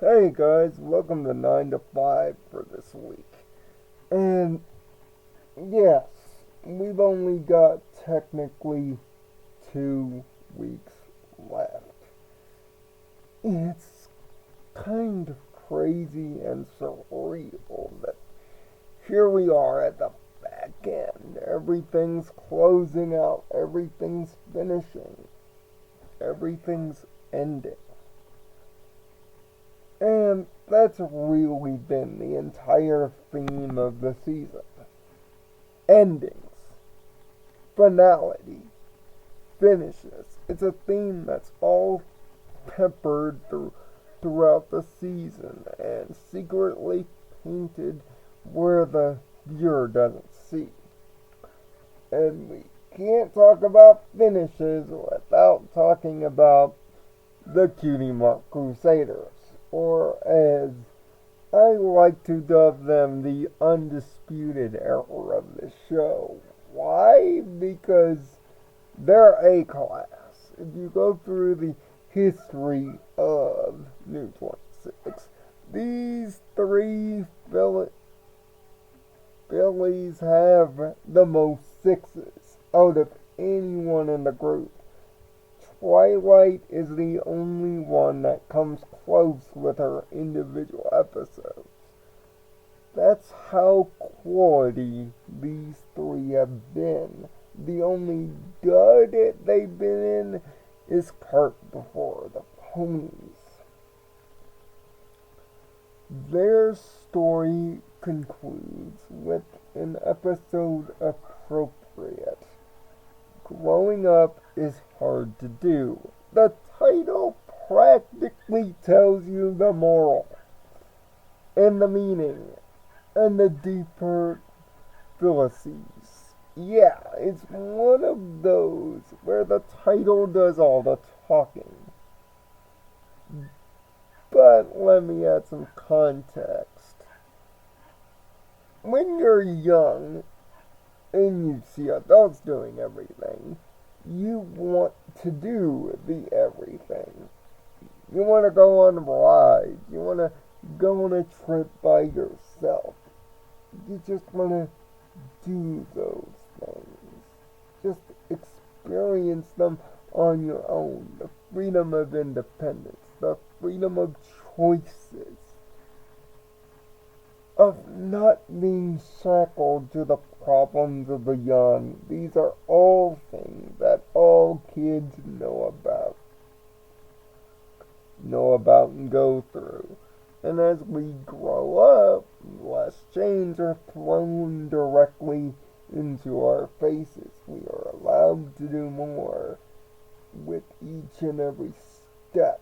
Hey guys, welcome to 9 to 5 for this week. And yes, we've only got technically 2 weeks left. It's kind of crazy and surreal that here we are at the back end. Everything's closing out, everything's finishing, everything's ending. And that's really been the entire theme of the season. Endings, finality, finishes. It's a theme that's all peppered throughout the season and secretly painted where the viewer doesn't see. And we can't talk about finishes without talking about the Cutie Mark Crusaders, or as I like to dub them, the undisputed era of the show. Why? Because they're A class. If you go through the history of New 26, these three Phillies have the most sixes out of anyone in the group. Twilight is the only one that comes close with her individual episodes. That's how quality these three have been. The only dud they've been in is Cart Before the Ponies. Their story concludes with an episode appropriate. Growing up is hard to do. The title practically tells you the moral and the meaning and the deeper philosophies. Yeah, it's one of those where the title does all the talking. But let me add some context. When you're young, and you see adults doing everything, you want to do the everything. You want to go on rides. You want to go on a trip by yourself. You just want to do those things. Just experience them on your own. The freedom of independence. The freedom of choices. Of not being shackled to the problems of the young. These are all things that all kids know about and go through. And as we grow up, less chains are thrown directly into our faces. We are allowed to do more with each and every step.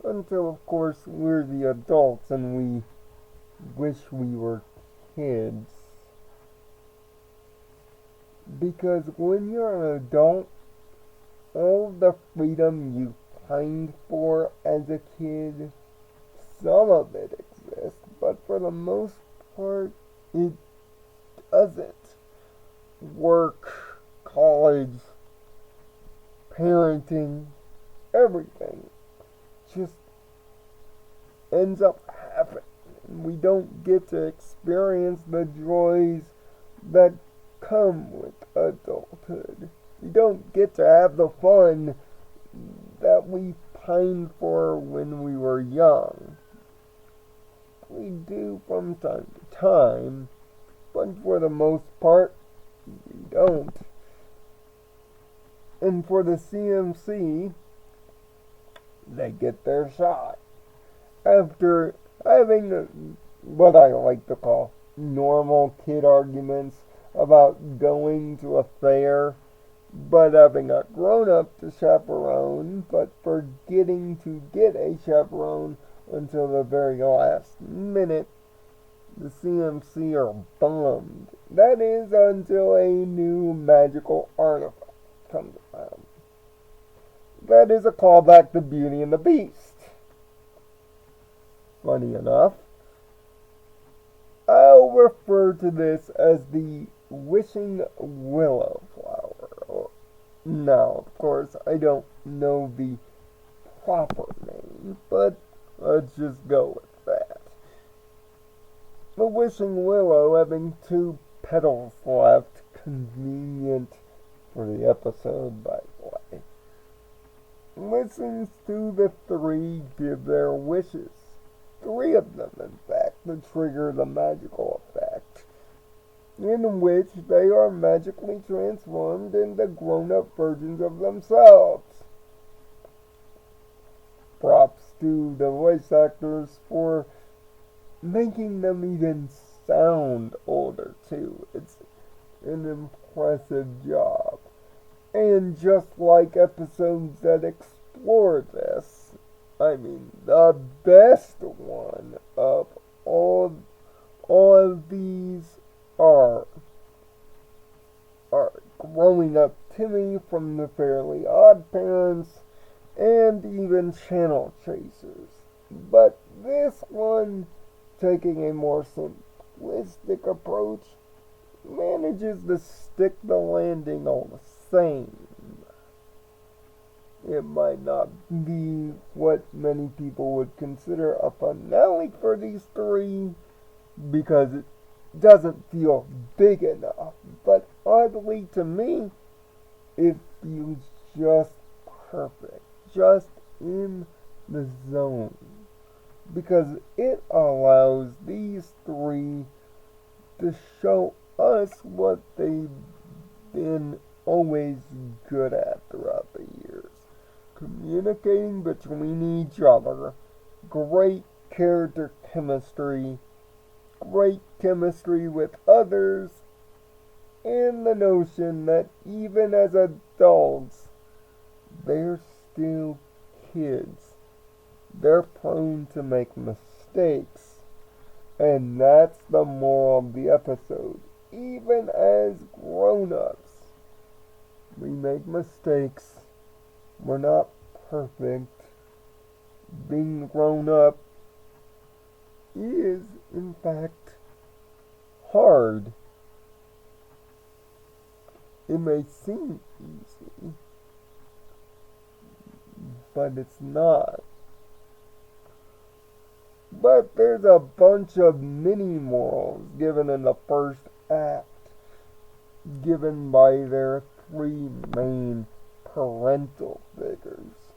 Until, of course, we're the adults and we wish we were kids. Because when you're an adult, all the freedom you pined for as a kid, some of it exists, but for the most part, it doesn't. Work, college, parenting, everything just ends up happening. We don't get to experience the joys that come with adulthood. We don't get to have the fun that we pined for when we were young. We do from time to time, but for the most part, we don't. And for the CMC, they get their shot. After having what I like to call normal kid arguments about going to a fair, but having a grown-up to chaperone, but forgetting to get a chaperone until the very last minute, the CMC are bummed. That is until a new magical artifact comes around. That is a callback to Beauty and the Beast. Funny enough, I'll refer to this as the wishing willow flower. Now, of course, I don't know the proper name, but Let's just go with that. The Wishing Willow having 2 petals left. Convenient for the episode, by the way. Listens to the 3 give their wishes. 3 of them, in fact, to trigger the magical effect, in which they are magically transformed into grown-up versions of themselves. Props to the voice actors for making them even sound older, too. It's an impressive job. And just like episodes that explore this, I mean, the best one of all of these are Growing Up Timmy from the Fairly Odd Parents, and even Channel Chasers. But this one, taking a more simplistic approach, manages to stick the landing all the same. It might not be what many people would consider a finale for these 3, because it doesn't feel big enough. But oddly to me, it feels just perfect. Just in the zone. Because it allows these 3 to show us what they've been always good at throughout the years. Communicating between each other, great character chemistry, great chemistry with others, and the notion that even as adults, they're still kids. They're prone to make mistakes. And that's the moral of the episode. Even as grown-ups, we make mistakes. We're not perfect. Being grown up is, in fact, hard. It may seem easy, but it's not. But there's a bunch of mini morals given in the first act, given by their 3 main parental figures,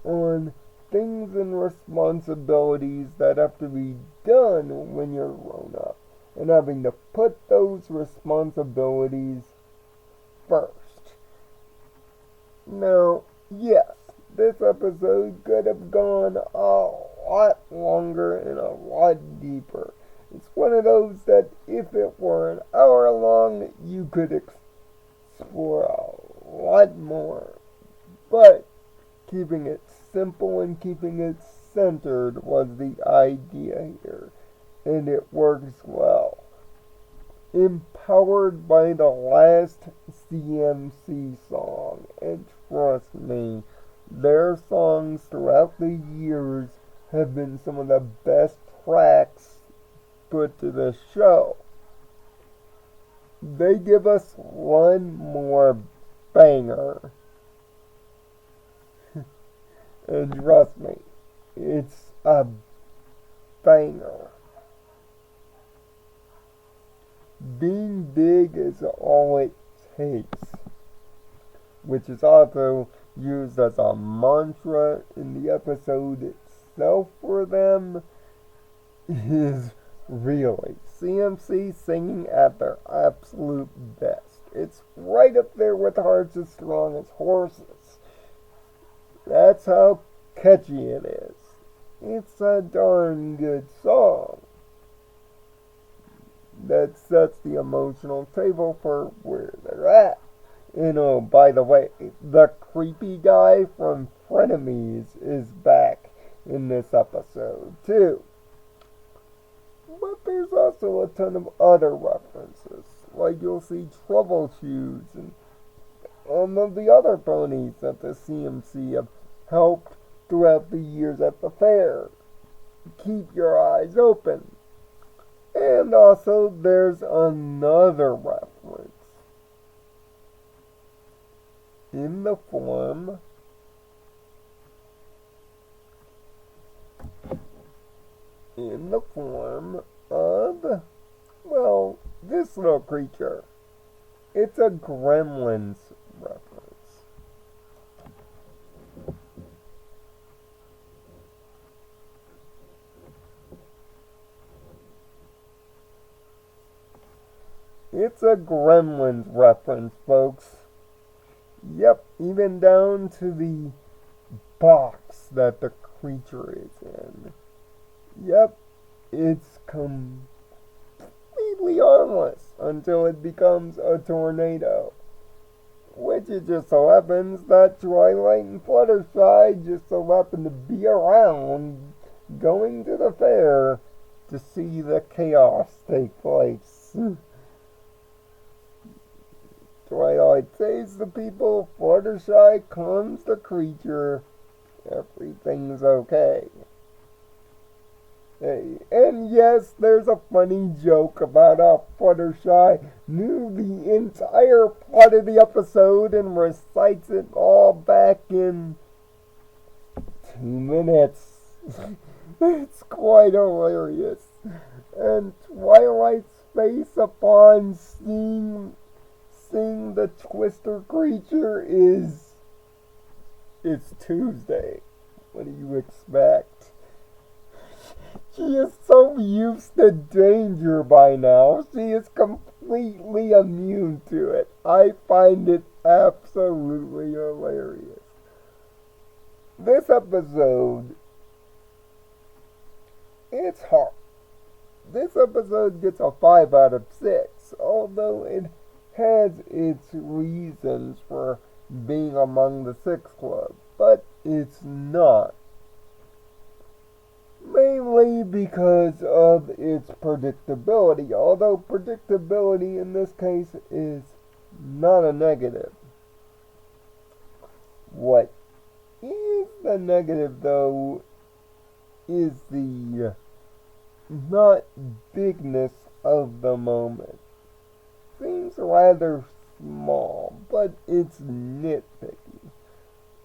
on things and responsibilities that have to be done when you're grown up, and having to put those responsibilities first. Now, yes, this episode could have gone a lot longer and a lot deeper. It's one of those that if it were an hour long, you could explore a lot more. But keeping it simple and keeping it centered was the idea here, and it works well. Empowered by the last CMC song, and trust me, their songs throughout the years have been some of the best tracks put to the show. They give us one more banger. And trust me, it's a banger. Being big is all it takes, which is also used as a mantra in the episode itself for them, is really CMC singing at their absolute best. It's right up there with Hearts as Strong as Horses. That's how catchy it is. It's a darn good song that sets the emotional table for where they're at. And oh, by the way, the creepy guy from Frenemies is back in this episode, too. But there's also a ton of other references, like you'll see Trouble Shoes and of the other ponies that the CMC have helped throughout the years at the fair. Keep your eyes open. And also, there's another reference in the form in the form of, well, this little creature. It's a Gremlins reference. It's a Gremlins reference, folks. Yep, even down to the box that the creature is in. Yep, it's completely harmless until it becomes a tornado. Which it just so happens that Twilight and Fluttershy just so happen to be around going to the fair to see the chaos take place. Twilight saves the people, Fluttershy calms the creature, everything's okay. Hey, and yes, there's a funny joke about how Fluttershy knew the entire plot of the episode and recites it all back in 2 minutes. It's quite hilarious. And Twilight's face upon seeing the Twister creature is, it's Tuesday. What do you expect? She is so used to danger by now. She is completely immune to it. I find it absolutely hilarious. This episode, it's hard. This episode gets a 5 out of 6, although it has its reasons for being among the 6 club, but it's not. Mainly because of its predictability, although predictability in this case is not a negative. What is the negative, though, is the not bigness of the moment. Seems rather small, but it's nitpicky.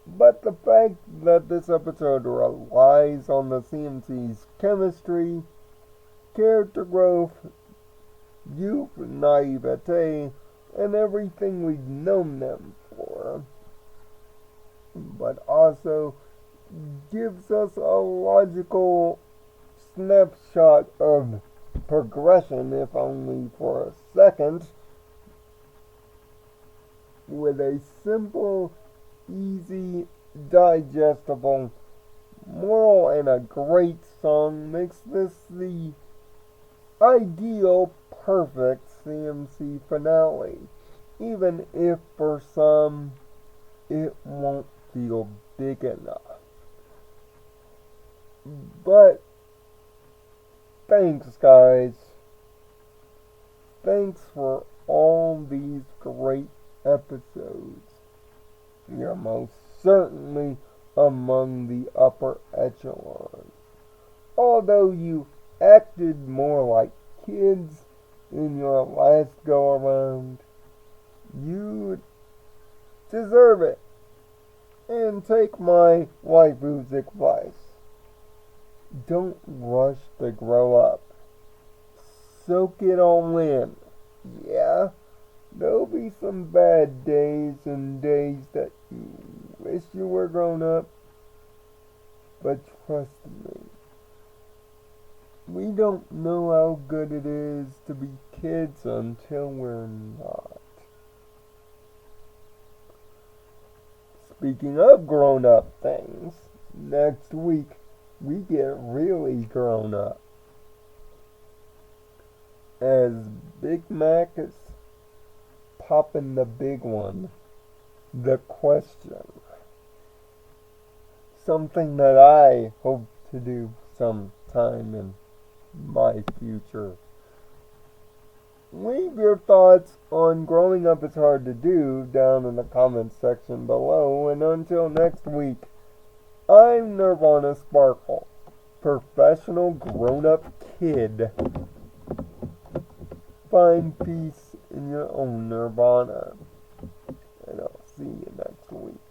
But the fact that this episode relies on the CMC's chemistry, character growth, youth, naivete, and everything we've known them for, but also gives us a logical snapshot of progression, if only for a second, with a simple, easy, digestible moral and a great song, makes this the ideal, perfect CMC finale, even if for some it won't feel big enough. But thanks, guys. Thanks for all these great episodes. You're most certainly among the upper echelon. Although you acted more like kids in your last go-around, you deserve it. And take my waifu's advice. Don't rush to grow up. Soak it all in. Yeah, there'll be some bad days and days that you wish you were grown up. But trust me, we don't know how good it is to be kids until we're not. Speaking of grown-up things, next week we get really grown up. As Big Mac is popping the big one, the question. Something that I hope to do sometime in my future. Leave your thoughts on growing up is hard to do down in the comments section below, and until next week, I'm Nirvana Sparkle, professional grown-up kid. Find peace in your own nirvana, and I'll see you next week.